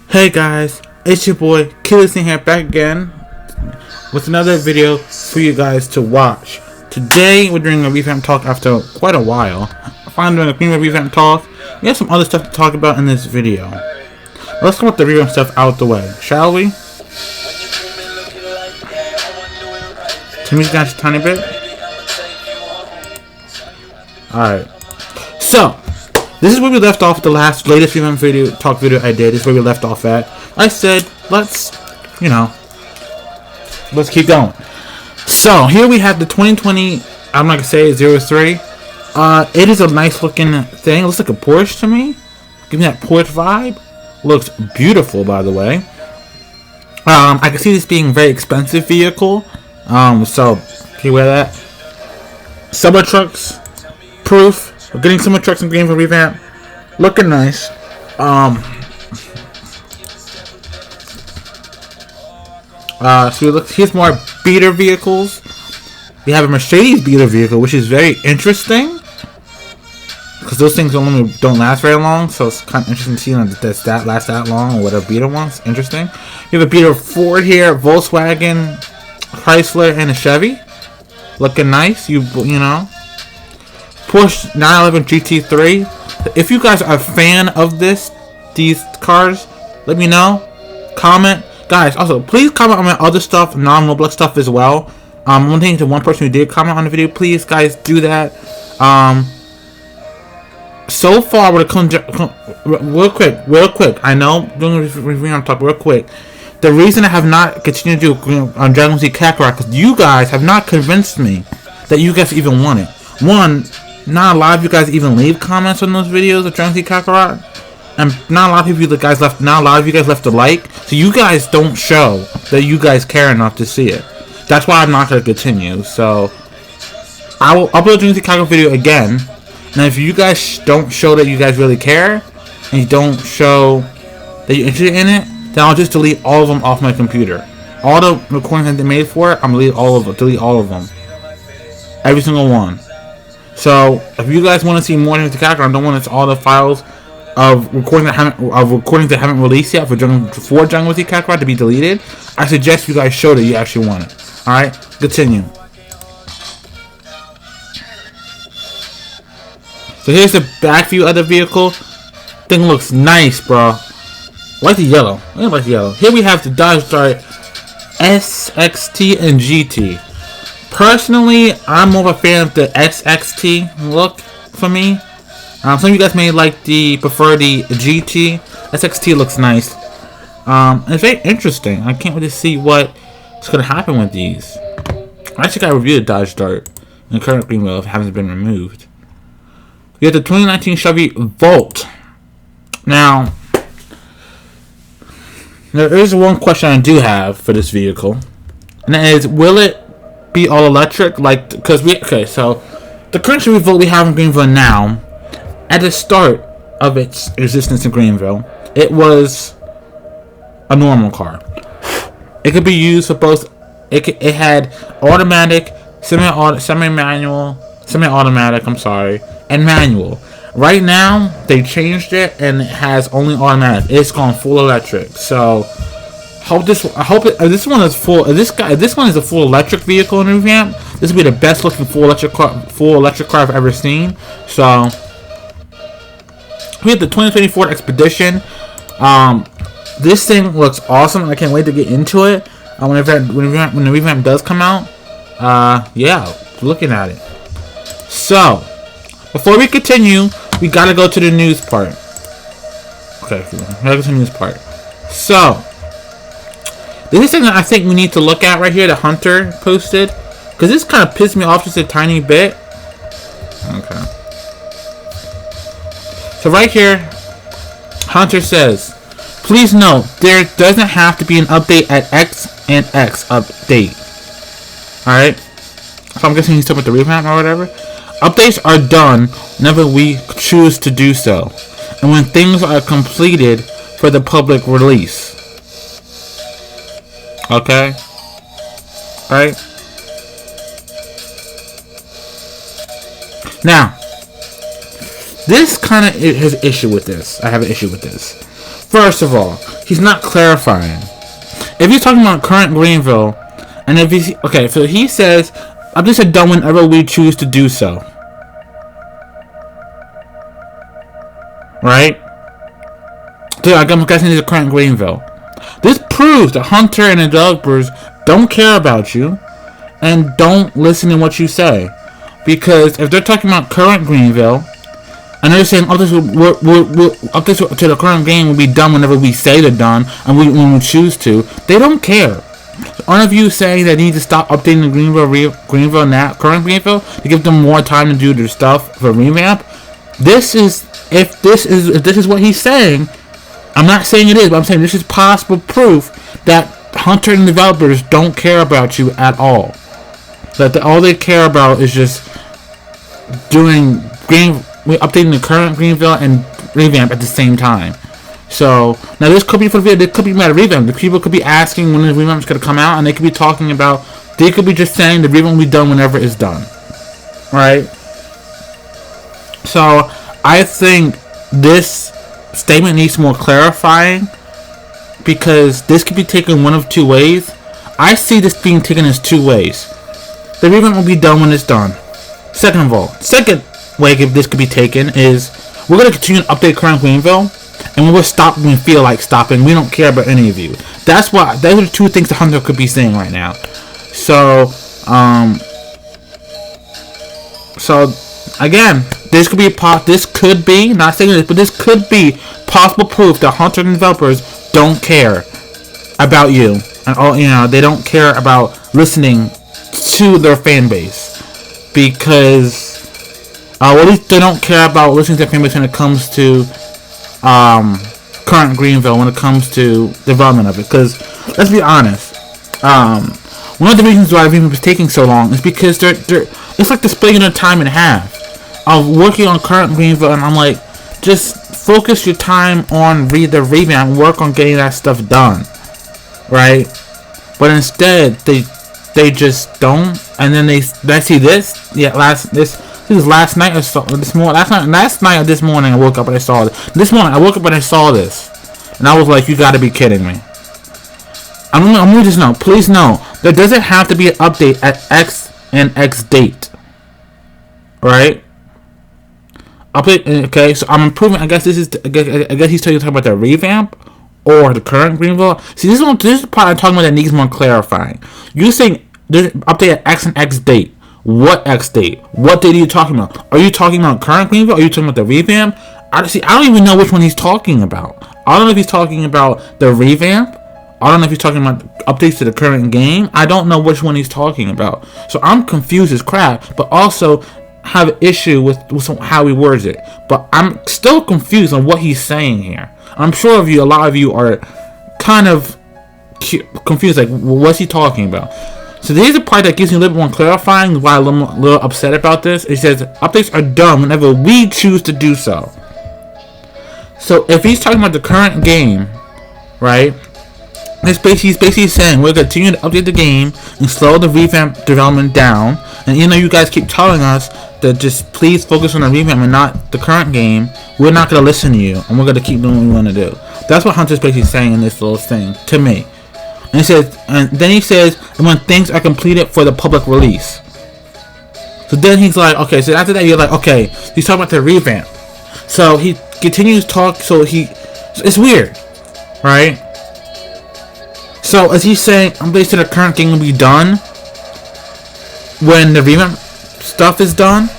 Hey guys, it's your boy Killerson here, back again with another video for you guys to watch. Today we're doing a revamp talk after quite a while. I'm finally doing a Greenville Revamp talk. We have some other stuff to talk about in this video. Let's get the revamp stuff out the way, shall we? Turn music down just a tiny bit. Alright. So, this is where we left off the latest revamp video, talk video I did. This is where we left off at. I said, let's keep going. So, here we have the 2020, I'm not going to say 03. It is a nice looking thing. It looks like a Porsche to me. Give me that Porsche vibe. Looks beautiful, by the way. I can see this being a very expensive vehicle. So, can you wear that? Summer trucks. Proof. We're getting summer trucks in Greenville Revamp. Looking nice. So look, here's more beater vehicles. We have a Mercedes beater vehicle, which is very interesting. Because those things don't last very long. So it's kind of interesting to see that last that long or whatever beater ones. Interesting. You have a beater Ford here, Volkswagen, Chrysler, and a Chevy. Looking nice. You know. Porsche 911 GT3. If you guys are a fan of these cars, let me know. Comment, guys. Also, please comment on my other stuff, non-Roblox stuff as well. One thing to one person who did comment on the video, please, guys, do that. So far, when it comes real quick. I know doing a review on top real quick. The reason I have not continued to do on Dragon Z Kakarot because you guys have not convinced me that you guys even want it. One. Not a lot of you guys even leave comments on those videos of Dragon Z Kakarot, and not a lot of you guys left. Not a lot of you guys left a like, so you guys don't show that you guys care enough to see it. That's why I'm not going to continue. So I will upload Dragon Z Kakarot video again, and if you guys don't show that you guys really care, and you don't show that you're interested in it, then I'll just delete all of them off my computer. All the recordings that they made for it, I'm gonna delete all of them, every single one. So, if you guys want to see more Dragon Z Kakarot and don't want all the files of recordings that haven't released yet for Dragon Z Kakarot to be deleted, I suggest you guys show that you actually want it. Alright, continue. So here's the back view of the vehicle. Thing looks nice, bro. I like the yellow. I like the yellow. Here we have the Dodge Dart SXT and GT. Personally, I'm more of a fan of the SXT look for me. Some of you guys may prefer the GT. SXT looks nice. It's very interesting. I can't really see what's going to happen with these. I actually got to review the Dodge Dart in the current Greenville if it hasn't been removed. We have the 2019 Chevy Volt. Now, there is one question I do have for this vehicle. And that is, will it be all electric? So the current Chevy Volt we have in Greenville now, at the start of its existence in Greenville, it was a normal car. It could be used for both. It had automatic, semi-automatic, and manual. Right now they changed it and it has only automatic. It's gone full electric. So this one is full. This one is a full electric vehicle in Revamp. This will be the best looking full electric car I've ever seen. So we have the 2024 Expedition. This thing looks awesome. I can't wait to get into it. When the Revamp does come out. Yeah, looking at it. So before we continue, we gotta go to the news part. Okay, we gotta go to the news part. So this is something I think we need to look at right here that Hunter posted. Because this kind of pissed me off just a tiny bit. Okay. So right here, Hunter says, please note, there doesn't have to be an update at X and X update. Alright? So I'm guessing he's talking about the revamp or whatever. Updates are done whenever we choose to do so. And when things are completed for the public release. Okay? Right? Now, this kind of has issue with this. I have an issue with this. First of all, he's not clarifying. If he's talking about current Greenville, and if he's okay, so he says, "Updates are done whenever we choose to do so." Right? So I'm guessing this is current Greenville. This proves that Hunter and the developers don't care about you and don't listen to what you say. Because if they're talking about current Greenville and they're saying updates to the current game will be done whenever we say they're done and when we choose to, they don't care. So aren't of you saying that they need to stop updating the Greenville now, current Greenville, to give them more time to do their stuff for revamp? If this is what he's saying, I'm not saying it is, but I'm saying this is possible proof that Hunter and developers don't care about you at all. That all they care about is just updating the current Greenville and revamp at the same time. So now this could be for the video. This could be about a revamp. The people could be asking when the revamp is going to come out, and they could be talking about. They could be just saying the revamp will be done whenever it's done. Right. So I think this statement needs more clarifying, because this could be taken one of two ways. I see this being taken as two ways. The revamp will be done when it's done. Second way this could be taken is we're going to continue to update current Greenville, and we will stop when we feel like stopping. We don't care about any of you. Those are the two things the Hunter could be saying right now. So again, this could be not saying this, but this could be possible proof that Hunter and developers don't care about you, and they don't care about listening to their fan base, because at least they don't care about listening to their fan base when it comes to current Greenville, when it comes to development of it. Because let's be honest, one of the reasons why Revamp is taking so long is because it's like they're splitting their time in half of working on current Greenville, and I'm like, just focus your time on the revamp, work on getting that stuff done, right? But instead they just don't, and then I see this. Yeah, this is last night or so. Last night or this morning I woke up and I saw this. This morning I woke up and I saw this, and I was like, you got to be kidding me. I'm gonna just know. Please know there doesn't have to be an update at X and X date, right? Update. Okay, so I'm improving. I guess he's talking about the revamp or the current Greenville. See, this is the part I'm talking about that needs more clarifying. You're saying there's update at X and X date. What X date? What date are you talking about? Are you talking about current Greenville? Are you talking about the revamp? I don't even know which one he's talking about. I don't know if he's talking about the revamp. I don't know if he's talking about updates to the current game. I don't know which one he's talking about. So I'm confused as crap, but also have an issue with how he words it. But I'm still confused on what he's saying here. I'm sure a lot of you are kind of confused, like, what's he talking about? So here's the part that gives me a little bit more clarifying why I'm a little upset about this. It says updates are done whenever we choose to do so. So if he's talking about the current game, right? He's basically saying we're going to continue to update the game and slow the revamp development down. And even though you guys keep telling us that just please focus on the revamp and not the current game, we're not going to listen to you, and we're going to keep doing what we want to do. That's what Hunter's basically saying in this little thing to me. And then he says, and when things are completed for the public release. So then he's like, okay, so after that you're like, okay, he's talking about the revamp. So he continues to talk, it's weird, right? So is he saying, I'm basically the current game will be done when the revamp stuff is done?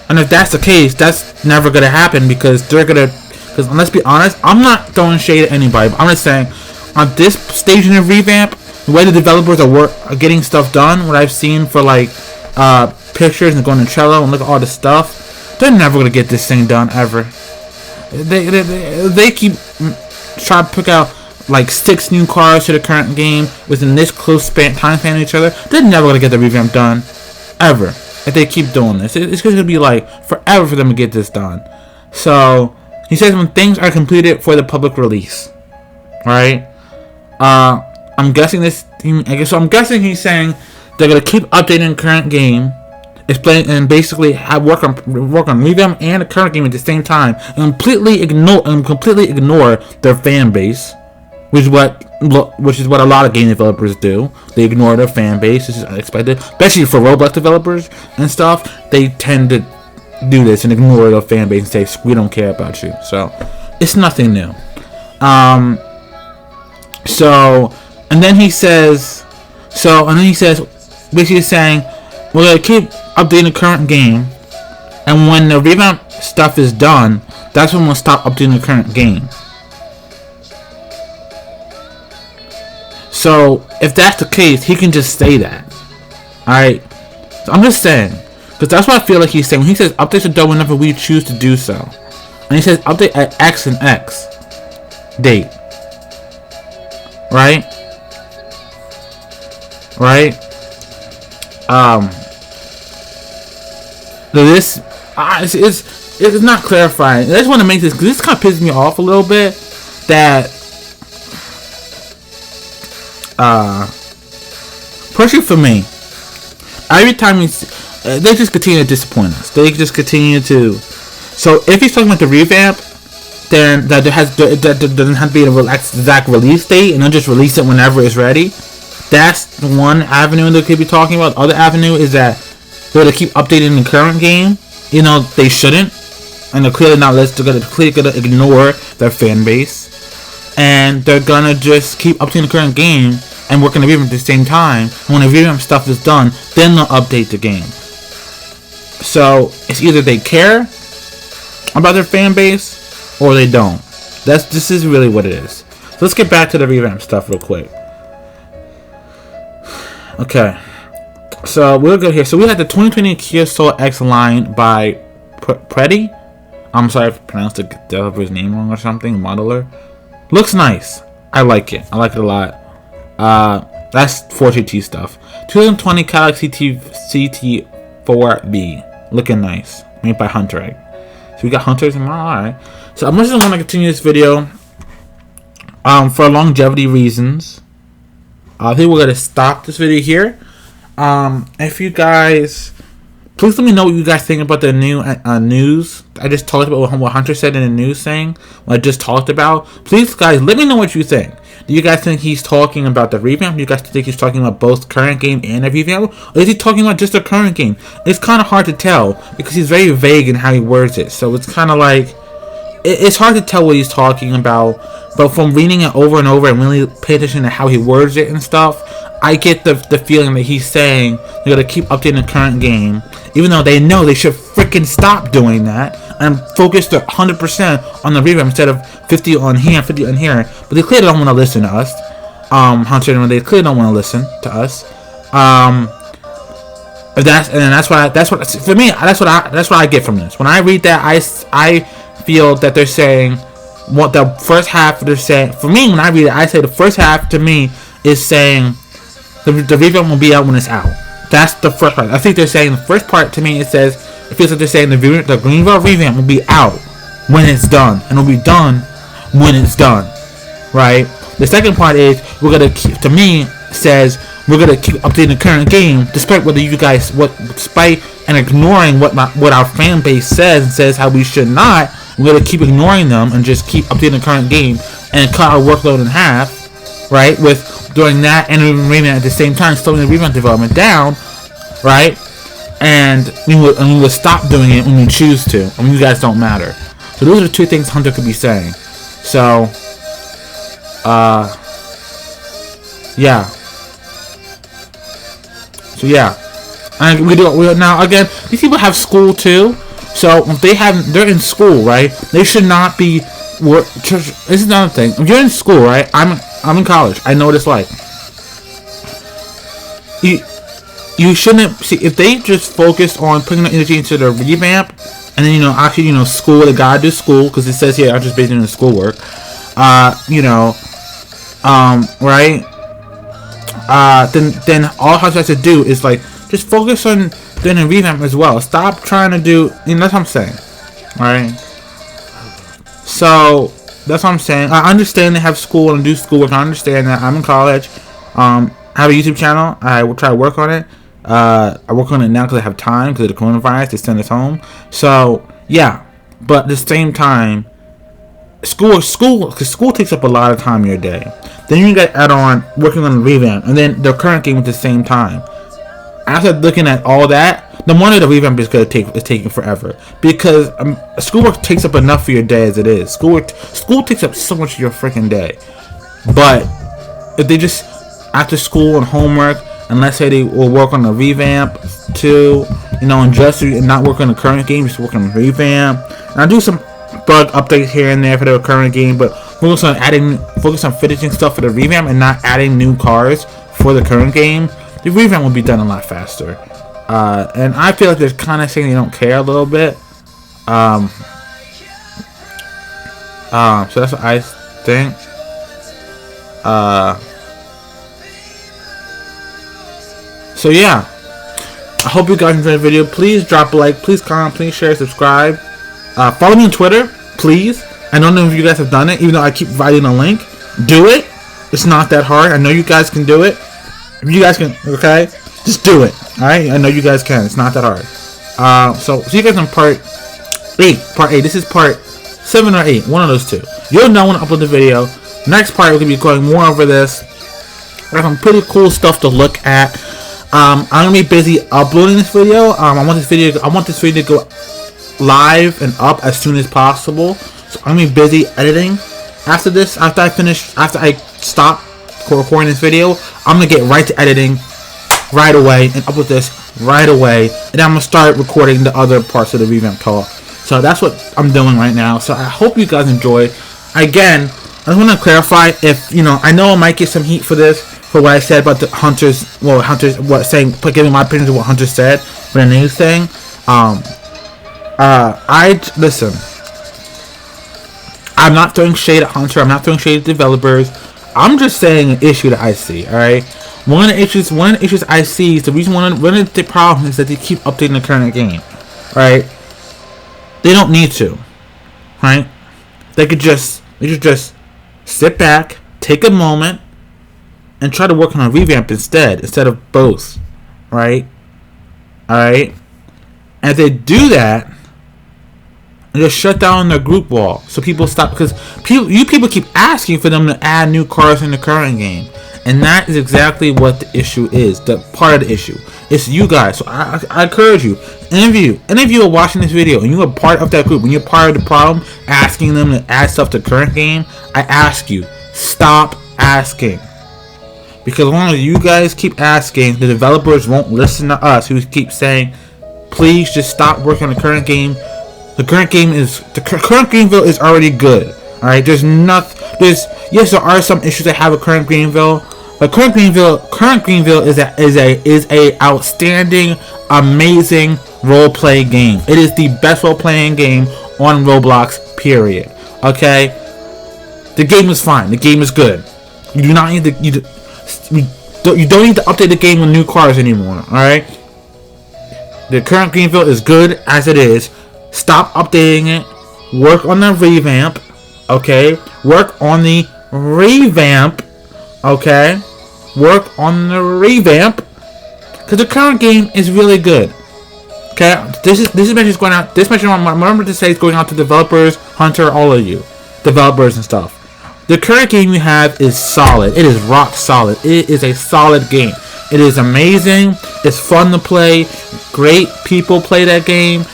And if that's the case, that's never going to happen, because let's be honest, I'm not throwing shade at anybody, but I'm just saying, on this stage in the revamp, the way the developers are getting stuff done, what I've seen for like pictures and going to Trello and look at all the stuff, they're never going to get this thing done ever. They keep trying to pick out like 6 new cars to the current game within this close time span of each other. They're never going to get the revamp done ever if they keep doing this. It's going to be like forever for them to get this done. So he says when things are completed for the public release, right? I'm guessing I'm guessing he's saying they're gonna keep updating the current game, explain, and basically work on revamp and the current game at the same time, and completely ignore their fan base, which is what a lot of game developers do. They ignore their fan base. This is unexpected, especially for Roblox developers and stuff. They tend to do this and ignore their fan base and say, "We don't care about you." So it's nothing new. And then he says, basically saying, we're gonna keep updating the current game, and when the revamp stuff is done, that's when we'll stop updating the current game. So if that's the case, he can just say that. Alright? So I'm just saying. Because that's what I feel like he's saying. When he says updates are done whenever we choose to do so. And he says update at X and X date. Right? Right? It's not clarifying. I just want to make this, because this kind of pisses me off a little bit, that personally for me, every time they just continue to disappoint us. They just continue to. So if he's talking about the revamp, then that doesn't have to be an exact release date, and they'll just release it whenever it's ready. That's one avenue they could be talking about. The other avenue is that they're going to keep updating the current game. You know, they shouldn't. And they're clearly not listening. They're clearly going to ignore their fan base. And they're going to just keep updating the current game and work on the revamp at the same time. And when the revamp stuff is done, then they'll update the game. So, it's either they care about their fan base or they don't. This is really what it is. So let's get back to the revamp stuff real quick. Okay. So we'll go here. So we had the 2020 Kia Soul X line by Preddy. I'm sorry if I pronounced the developer's name wrong or something. Modeler. Looks nice. I like it. I like it a lot. That's 4GT stuff. 2020 Galaxy CT4B. Looking nice. Made by Hunter Egg. So we got Hunters in my eye. So I'm just going to continue this video for longevity reasons. I think we're going to stop this video here. If you guys, please let me know what you guys think about the new news. I just talked about what Hunter said in the news thing. What I just talked about. Please, guys, let me know what you think. Do you guys think he's talking about the revamp? Do you guys think he's talking about both current game and the revamp? Or is he talking about just the current game? It's kind of hard to tell because he's very vague in how he words it. So it's kind of like, it's hard to tell what he's talking about. But from reading it over and over and really pay attention to how he words it and stuff, I get the feeling that he's saying they're going to keep updating the current game, even though they know they should freaking stop doing that and focus 100% on the revamp instead of 50 on here, 50 on here. But they clearly don't want to listen to us. Hunter, they clearly don't want to listen to us. That's what for me. That's what I get from this. When I read that, I feel that they're saying what the first half they're saying. For me, when I read it, I say the first half to me is saying the revamp will be out when it's out. That's the first part. I think they're saying the first part to me, it feels like they're saying the Greenville Revamp will be out when it's done, and it'll be done when it's done, right? The second part is we're gonna keep, to me, says we're gonna keep updating the current game despite despite and ignoring what our fan base says and says how we should not. We're gonna keep ignoring them and just keep updating the current game and cut our workload in half, right? With doing that and revamp at the same time, slowing the revamp development down, right? And we will stop doing it when we choose to, when you guys don't matter. So those are the two things Hunter could be saying. So, yeah. So yeah, and we now again. These people have school too. So if they're in school, right? They should not be. This is another thing. If you're in school, right? I'm in college. I know what it's like. You shouldn't see if they just focus on putting their energy into the revamp, and then actually school. They gotta do school because it says here I'm just based on the schoolwork. Right? Then all Hunter has to do is just focus on doing a revamp as well. Stop trying to do. That's what I'm saying. Alright. So that's what I'm saying. I understand they have school and do schoolwork. I understand that. I'm in college. I have a YouTube channel. I will try to work on it. I work on it now because I have time because of the coronavirus. They send us home. So yeah, but at the same time, because school takes up a lot of time in your day. Then you got to add on working on the revamp, and then the current game at the same time. After looking at all that, the more the revamp is going to take is taking forever, because schoolwork takes up enough of your day as it is. School takes up so much of your freaking day. But if they just after school and homework, and let's say they will work on the revamp too, and just not work on the current game, just work on the revamp. And I do some bug updates here and there for the current game, but focus on finishing stuff for the revamp and not adding new cars for the current game. The revamp will be done a lot faster. And I feel like they're kind of saying they don't care a little bit. So that's what I think. So yeah, I hope you guys enjoyed the video. Please drop a like, please comment, please share, subscribe. Follow me on Twitter, please. I don't know if you guys have done it, even though I keep providing a link. Do it. It's not that hard. I know you guys can do it. If you guys can, okay, just do it. All right, I know you guys can. It's not that hard. So see you guys on part 8. Part 8. This is part 7 or 8. One of those two. You'll know when I upload the video. Next part, we're gonna be going more over this. I have some pretty cool stuff to look at. I'm gonna be busy uploading this video. I want this video to go live and up as soon as possible. So I'm gonna be busy editing. After I stop recording this video, I'm gonna get right to editing right away and upload this right away, and I'm gonna start recording the other parts of the revamp talk. So that's what I'm doing right now. So I hope you guys enjoyed. Again, I just want to clarify, if I know I might get some heat for this, for what I said about the hunters, giving my opinion of what Hunter said for the news thing. Listen, I'm not throwing shade at Hunter, I'm not throwing shade at developers. I'm just saying an issue that I see, alright? One of the issues I see is one of the problems is that they keep updating the current game, right? They don't need to, right? They could just sit back, take a moment, and try to work on a revamp instead of both, right? Alright? And if they do that, and just shut down their group wall, so people stop, because people keep asking for them to add new cars in the current game, and that is exactly what the issue is. The part of the issue, it's you guys. So I encourage you, any of you are watching this video and you are part of that group, and you're part of the problem, asking them to add stuff to the current game, I ask you, stop asking. Because as long as you guys keep asking, the developers won't listen to us who keep saying, please just stop working on the current game. The current Greenville is already good. Alright, yes, there are some issues that have with current Greenville, but current Greenville is a outstanding, amazing role-playing game. It is the best role-playing game on Roblox, period. Okay? The game is fine. The game is good. You do not need you don't need to update the game with new cars anymore. Alright? The current Greenville is good as it is. Stop updating it. Work on the revamp. Okay? Work on the revamp. Okay? Work on the revamp. Because the current game is really good. Okay? This message is going out. This message, remember to say, is going out to developers, Hunter, all of you. Developers and stuff. The current game you have is solid. It is rock solid. It is a solid game. It is amazing. It's fun to play. Great people play that game.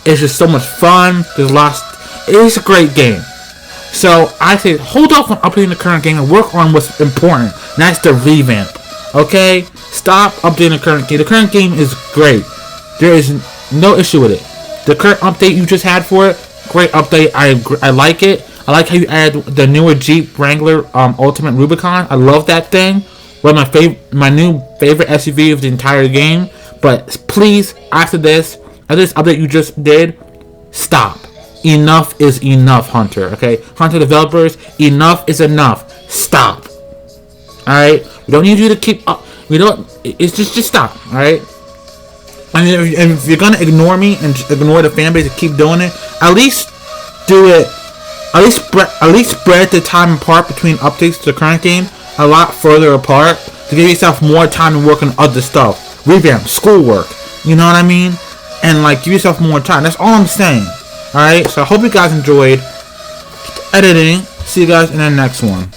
It's just so much fun. It's a great game. So I say hold off on updating the current game and work on what's important. And that's the revamp. Okay? Stop updating the current game. The current game is great. There is no issue with it. The current update you just had for it, great update. I like it. I like how you add the newer Jeep Wrangler Ultimate Rubicon. I love that thing. One of my new favorite SUV of the entire game. But please, after this update you just did, stop. Enough is enough, Hunter. Okay, Hunter developers, enough is enough. Stop. All right, we don't need you to keep up. We don't. It's just stop. All right. I mean, if you're gonna ignore me and ignore the fan base and keep doing it, at least do it. At least spread the time apart between updates to the current game a lot further apart to give yourself more time to work on other stuff, revamp, schoolwork. You know what I mean? And give yourself more time. That's all I'm saying. Alright, so I hope you guys enjoyed. editing. See you guys in the next one.